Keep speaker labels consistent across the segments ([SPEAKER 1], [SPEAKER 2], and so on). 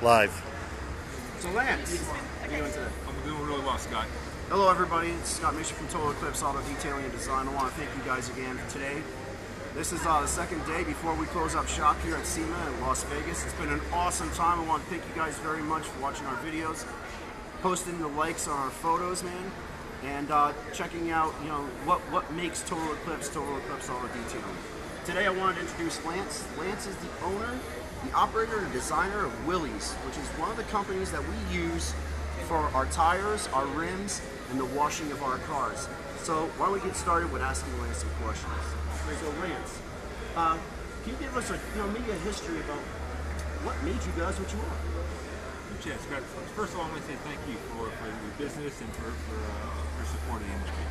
[SPEAKER 1] Live.
[SPEAKER 2] So Lance, how are you doing today?
[SPEAKER 3] I'm doing really well, Scott.
[SPEAKER 2] Hello everybody, it's Scott Misha from Total Eclipse Auto Detailing and Design. I want to thank you guys again for today. This is the second day before we close up shop here at SEMA in Las Vegas. It's been an awesome time. I want to thank you guys very much for watching our videos, posting the likes on our photos, man, and checking out, what makes Total Eclipse Auto Detailing. Today I wanted to introduce Lance. Lance is the owner, the operator and designer of Willys, which is one of the companies that we use for our tires, our rims, and the washing of our cars. So why don't we get started with asking Lance some questions. So Lance, can you give us maybe a history about what made you guys what you are?
[SPEAKER 3] Yes, Scott. First of all, I'm going to say thank you for your business and for supporting the industry.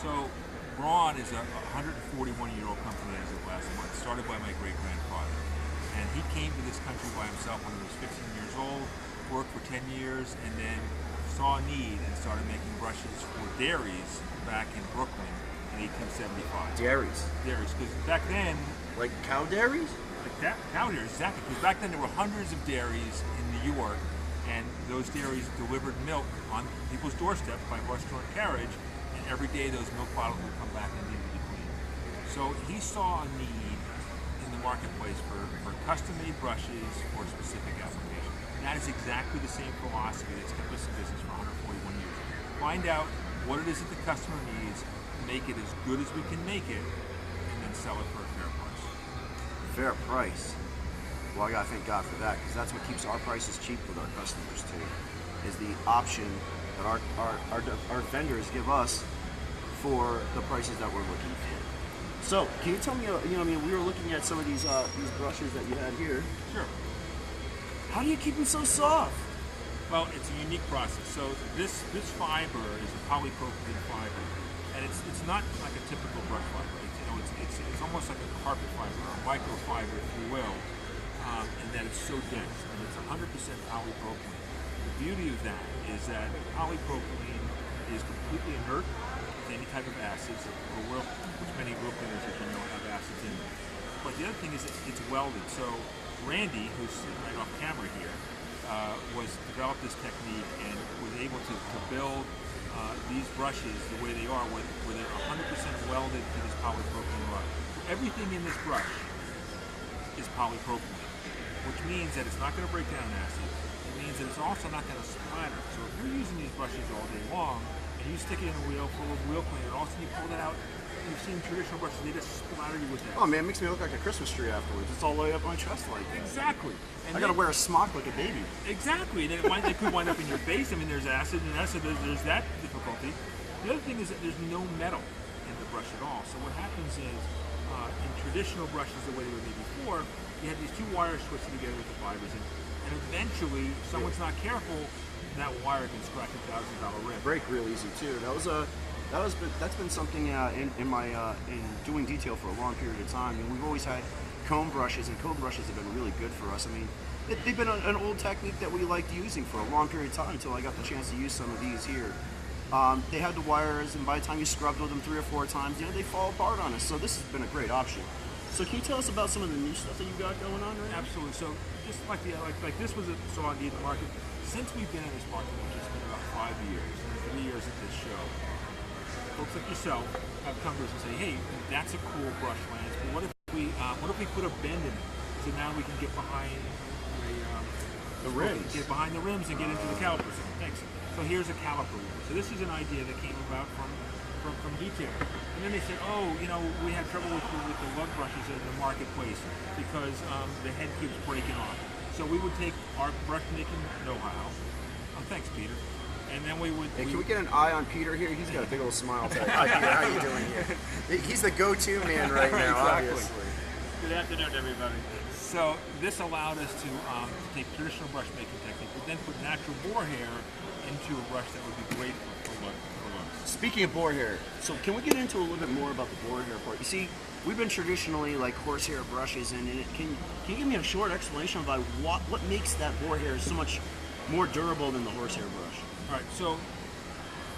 [SPEAKER 3] So Braun is a 141-year-old company as of last month, started by my great-grandfather. And he came to this country by himself when he was 15 years old, worked for 10 years, and then saw a need and started making brushes for dairies back in Brooklyn in 1875.
[SPEAKER 2] Dairies?
[SPEAKER 3] Dairies, because back then...
[SPEAKER 2] Like cow dairies?
[SPEAKER 3] Like cow dairies, exactly. Because back then there were hundreds of dairies in New York, and those dairies delivered milk on people's doorsteps by horse-drawn carriage, and every day those milk bottles would come back and needed to be cleaned. So he saw a need in the marketplace for custom-made brushes for specific applications. And that is exactly the same philosophy that's kept us in business for 141 years. Find out what it is that the customer needs, make it as good as we can make it, and then sell it for a fair price.
[SPEAKER 2] Fair price. Well, I gotta thank God for that, because that's what keeps our prices cheap with our customers too. Is the option that our vendors give us for the prices that we're looking for. So, can you tell me? We were looking at some of these brushes that you had here.
[SPEAKER 3] Sure.
[SPEAKER 2] How do you keep them so soft?
[SPEAKER 3] Well, it's a unique process. So this fiber is a polypropylene fiber, and it's not like a typical brush fiber. It's almost like a carpet fiber or a microfiber, if you will, in that it's so dense, and it's 100% polypropylene. The beauty of that is that polypropylene is completely inert to any type of acids, which many wheel cleaners, as you know, have acids in them. But the other thing is it's welded. So Randy, who's sitting right off camera here, developed this technique and was able to build these brushes the way they are, where they're 100% welded to this polypropylene rod. Everything in this brush is polypropylene, which means that it's not going to break down acid. It means that it's also not going to splatter. So if you're using these brushes all day long, and you stick it in a wheel full of wheel cleaner, and all of a sudden you pull that out, you've seen traditional brushes, they just splatter you with that.
[SPEAKER 2] Oh man, it makes me look like a Christmas tree afterwards. It's all the way up my chest like that.
[SPEAKER 3] Exactly. And
[SPEAKER 2] I gotta wear a smock like a baby.
[SPEAKER 3] Exactly. And it could wind up in your face. I mean, there's acid, and there's that difficulty. The other thing is that there's no metal in the brush at all. So what happens is, in traditional brushes, the way they were made before, you had these two wires twisted together with the fibers, and eventually, if someone's not careful, that wire can scratch a $1,000 rim.
[SPEAKER 2] Break real easy too. That's been something in doing detail for a long period of time. I mean, we've always had comb brushes, and comb brushes have been really good for us. I mean, they've been an old technique that we liked using for a long period of time until I got the chance to use some of these here. They had the wires, and by the time you scrubbed with them 3 or 4 times, they fall apart on us. So this has been a great option. So can you tell us about some of the new stuff that you got going on right now?
[SPEAKER 3] Absolutely. So just like this was saw a need in the market. Since we've been in this market, which has been about 5 years, and 3 years at this show, folks like yourself have come to us and say, "Hey, that's a cool brush, Lance. But what if we put a bend in it, so now we can get behind
[SPEAKER 2] the rims,
[SPEAKER 3] get behind the rims and get into the calipers?" Thanks. So here's a caliper wheel. So this is an idea that came about from detailing. And then they said, "Oh, we had trouble with the lug brushes in the marketplace because the head keeps breaking off." So we would take our brush making know-how. Oh, thanks, Peter. And then we would...
[SPEAKER 2] Hey, can we get an eye on Peter here? He's got a big old smile today. Hi, Peter. How you doing here? He's the go-to man right now,
[SPEAKER 3] exactly.
[SPEAKER 2] Obviously.
[SPEAKER 3] Good afternoon, everybody. So this allowed us to take traditional brush making technique, but then put natural boar hair into a brush that would be great for lugs.
[SPEAKER 2] Speaking of boar hair, so can we get into a little bit more about the boar hair part? You see, we've been traditionally like horsehair brushes, and can you give me a short explanation about what makes that boar hair so much more durable than the horsehair brush?
[SPEAKER 3] All right, so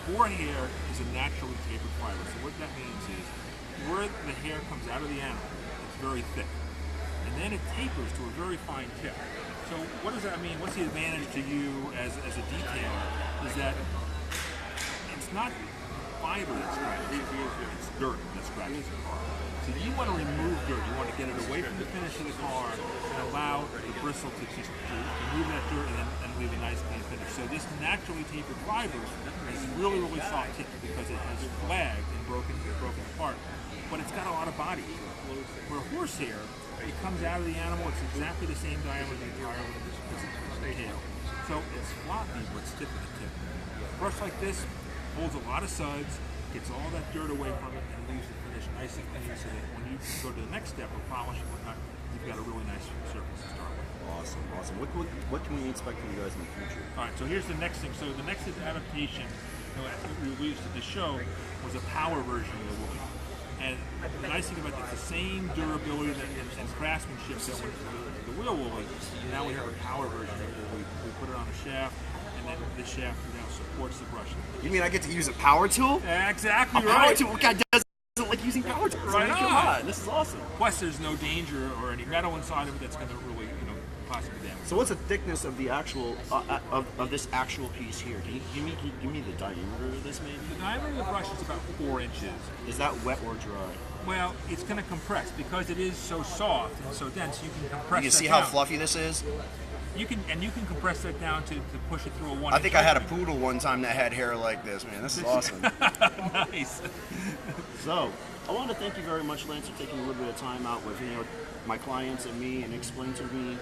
[SPEAKER 3] boar hair is a naturally tapered fiber. So what that means is where the hair comes out of the animal, it's very thick. And then it tapers to a very fine tip. So So what does that mean? What's the advantage to you as a detailer? Is that it's not fiber that scratches, it's dirt that scratches the car. So you want to remove dirt. You want to get it away from the finish of the car and allow the bristle to just to remove that dirt and leave a nice clean finish. So this naturally tapered fiber is really, really soft tip because it has flagged and broken apart. But it's got a lot of body to it. For a horsehair, it comes out of the animal, it's exactly the same diameter as the tail. So it's floppy, but it's tip to tip. A brush like this holds a lot of suds, gets all that dirt away from it, and leaves the finish nice and clean so that when you go to the next step of polishing and whatnot, you've got a really nice surface to start with.
[SPEAKER 1] Awesome, awesome. What can we expect from you guys in the future?
[SPEAKER 3] All right, so here's the next thing. So the next adaptation we released at the show was a power version of the woolly. And the nice thing about it, it's the same durability and craftsmanship that went to the wheel woolly. Now we have a power version of it where we put it on a shaft, and then the shaft now supports the brush.
[SPEAKER 2] You mean I get to use a power tool?
[SPEAKER 3] Exactly
[SPEAKER 2] A
[SPEAKER 3] right.
[SPEAKER 2] power tool? What guy doesn't like using power tools?
[SPEAKER 3] Right
[SPEAKER 2] I mean, come
[SPEAKER 3] on.
[SPEAKER 2] on. This is awesome.
[SPEAKER 3] Plus, there's no danger or any metal inside of it that's going to really, possibly damage.
[SPEAKER 2] So what's the thickness of the actual of this actual piece here? Can you give me the diameter of this maybe?
[SPEAKER 3] The diameter of the brush is about 4 inches.
[SPEAKER 2] Is that wet or dry?
[SPEAKER 3] Well, it's going to compress because it is so soft and so dense. You can compress.
[SPEAKER 2] You can
[SPEAKER 3] that
[SPEAKER 2] see
[SPEAKER 3] down.
[SPEAKER 2] how fluffy this is?
[SPEAKER 3] You can compress that down to push it through a 1
[SPEAKER 2] I
[SPEAKER 3] inch
[SPEAKER 2] think I had a
[SPEAKER 3] opening.
[SPEAKER 2] poodle one time that had hair like this, man. This is awesome.
[SPEAKER 3] Nice.
[SPEAKER 2] So, I want to thank you very much, Lance, for taking a little bit of time out with my clients and me and explain to me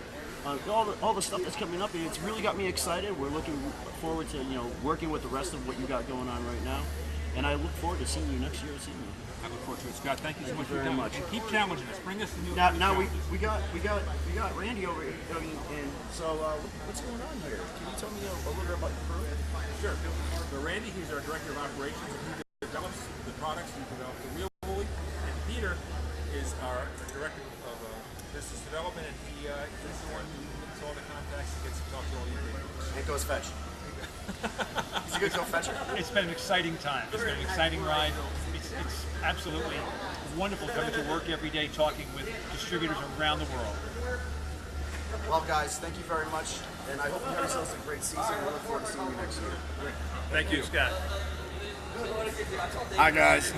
[SPEAKER 2] all the stuff that's coming up. And it's really got me excited. We're looking forward to working with the rest of what you got going on right now. And I look forward to seeing you next year at SEMA.
[SPEAKER 3] I look forward to it, Scott. Tink you so much for
[SPEAKER 2] very
[SPEAKER 3] coming.
[SPEAKER 2] much.
[SPEAKER 3] And keep challenging us. Bring us the new.
[SPEAKER 2] Now
[SPEAKER 3] new
[SPEAKER 2] we
[SPEAKER 3] challenges.
[SPEAKER 2] got Randy over here. And so what's going on here? Can you tell me a little bit about your program?
[SPEAKER 3] Sure. So Randy, he's our director of operations, and he develops the products. He develops the wheel woolly. And Peter is our director of business development, and he's the one who gets all the contacts and gets to talk to all you people.
[SPEAKER 2] And goes fetch. He's a good go fetcher.
[SPEAKER 4] It's been an exciting time. It's been an exciting ride. It's absolutely wonderful coming to work every day talking with distributors around the world.
[SPEAKER 2] Well, guys, thank you very much, and I hope you have yourselves a great season. We look forward to seeing you next year.
[SPEAKER 3] Thank you, Scott.
[SPEAKER 2] Hi, guys.